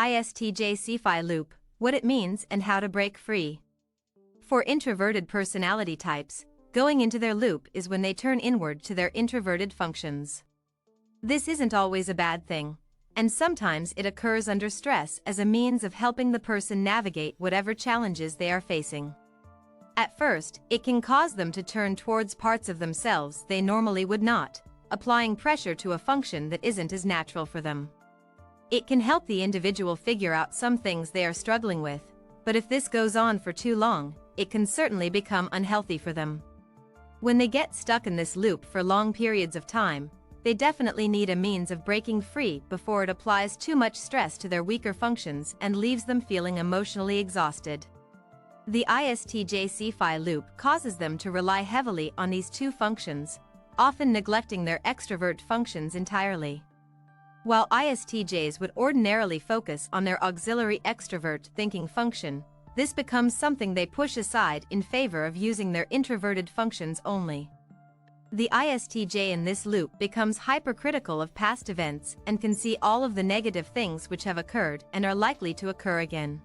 ISTJ sci-fi loop, what it means and how to break free. For introverted personality types, going into their loop is when they turn inward to their introverted functions. This isn't always a bad thing, and sometimes it occurs under stress as a means of helping the person navigate whatever challenges they are facing. At first, it can cause them to turn towards parts of themselves they normally would not, applying pressure to a function that isn't as natural for them. It can help the individual figure out some things they are struggling with, but if this goes on for too long, it can certainly become unhealthy for them. When they get stuck in this loop for long periods of time, they definitely need a means of breaking free before it applies too much stress to their weaker functions and leaves them feeling emotionally exhausted. The ISTJ sci-fi loop causes them to rely heavily on these two functions, often neglecting their extrovert functions entirely. While ISTJs would ordinarily focus on their auxiliary extrovert thinking function, this becomes something they push aside in favor of using their introverted functions only. The ISTJ in this loop becomes hypercritical of past events and can see all of the negative things which have occurred and are likely to occur again.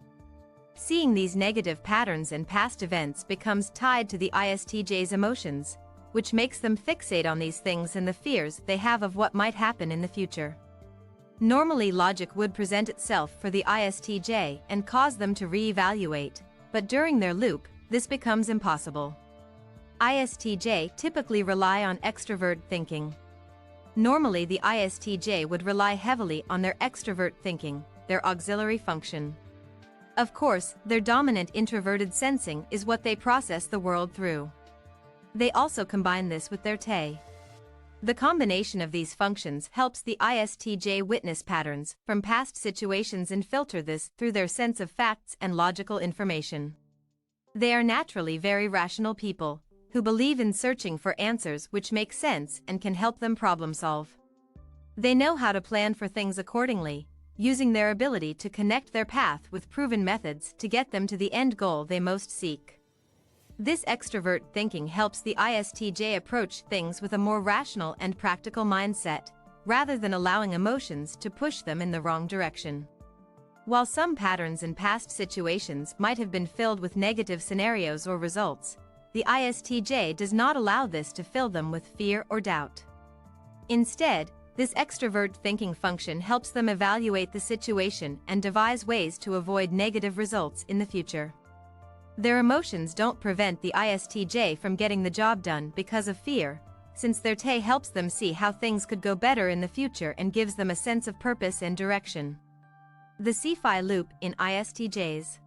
Seeing these negative patterns and past events becomes tied to the ISTJ's emotions, which makes them fixate on these things and the fears they have of what might happen in the future. Normally, logic would present itself for the ISTJ and cause them to reevaluate, but during their loop, this becomes impossible. ISTJ typically rely on extrovert thinking. Normally, the ISTJ would rely heavily on their extrovert thinking, their auxiliary function. Of course, their dominant introverted sensing is what they process the world through. They also combine this with their TE. The combination of these functions helps the ISTJ witness patterns from past situations and filter this through their sense of facts and logical information. They are naturally very rational people, who believe in searching for answers which make sense and can help them problem solve. They know how to plan for things accordingly, using their ability to connect their path with proven methods to get them to the end goal they most seek. This extrovert thinking helps the ISTJ approach things with a more rational and practical mindset, rather than allowing emotions to push them in the wrong direction. While some patterns in past situations might have been filled with negative scenarios or results, the ISTJ does not allow this to fill them with fear or doubt. Instead, this extrovert thinking function helps them evaluate the situation and devise ways to avoid negative results in the future. Their emotions don't prevent the ISTJ from getting the job done because of fear, since their TE helps them see how things could go better in the future and gives them a sense of purpose and direction. The sci-fi loop in ISTJs.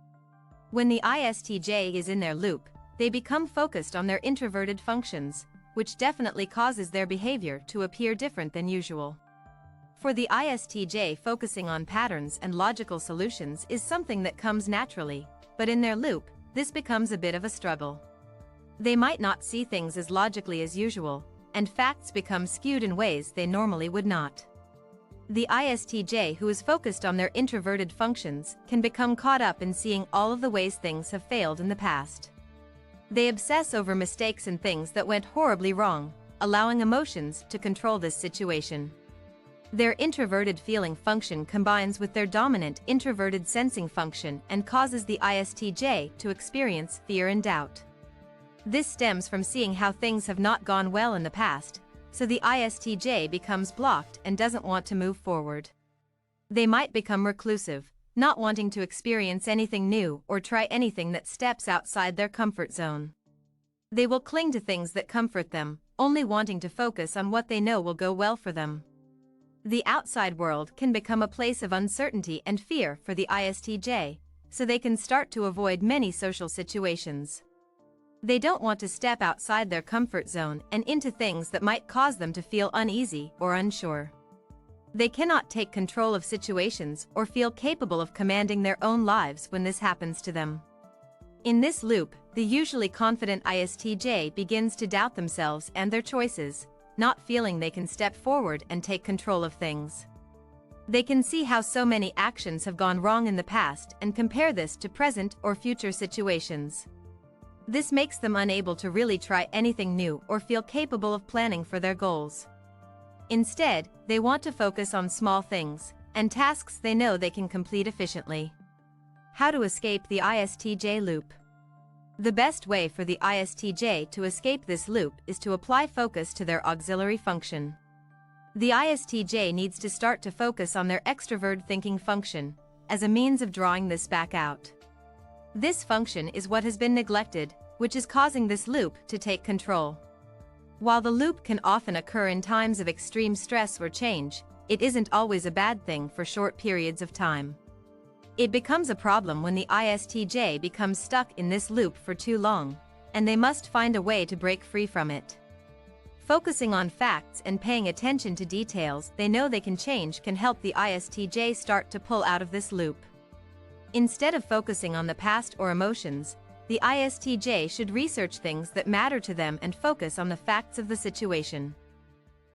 When the ISTJ is in their loop, they become focused on their introverted functions, which definitely causes their behavior to appear different than usual. For the ISTJ, focusing on patterns and logical solutions is something that comes naturally, but in their loop, this becomes a bit of a struggle. They might not see things as logically as usual, and facts become skewed in ways they normally would not. The ISTJ who is focused on their introverted functions can become caught up in seeing all of the ways things have failed in the past. They obsess over mistakes and things that went horribly wrong, allowing emotions to control this situation. Their introverted feeling function combines with their dominant introverted sensing function and causes the ISTJ to experience fear and doubt. This stems from seeing how things have not gone well in the past, so the ISTJ becomes blocked and doesn't want to move forward. They might become reclusive, not wanting to experience anything new or try anything that steps outside their comfort zone. They will cling to things that comfort them, only wanting to focus on what they know will go well for them. The outside world can become a place of uncertainty and fear for the ISTJ, so they can start to avoid many social situations. They don't want to step outside their comfort zone and into things that might cause them to feel uneasy or unsure. They cannot take control of situations or feel capable of commanding their own lives when this happens to them. In this loop, the usually confident ISTJ begins to doubt themselves and their choices, not feeling they can step forward and take control of things. They can see how so many actions have gone wrong in the past and compare this to present or future situations. This makes them unable to really try anything new or feel capable of planning for their goals. Instead, they want to focus on small things, and tasks they know they can complete efficiently. How to escape the ISTJ loop? The best way for the ISTJ to escape this loop is to apply focus to their auxiliary function. The ISTJ needs to start to focus on their extrovert thinking function as a means of drawing this back out. This function is what has been neglected, which is causing this loop to take control. While the loop can often occur in times of extreme stress or change, it isn't always a bad thing for short periods of time. It becomes a problem when the ISTJ becomes stuck in this loop for too long, and they must find a way to break free from it. Focusing on facts and paying attention to details they know they can change can help the ISTJ start to pull out of this loop. Instead of focusing on the past or emotions, the ISTJ should research things that matter to them and focus on the facts of the situation.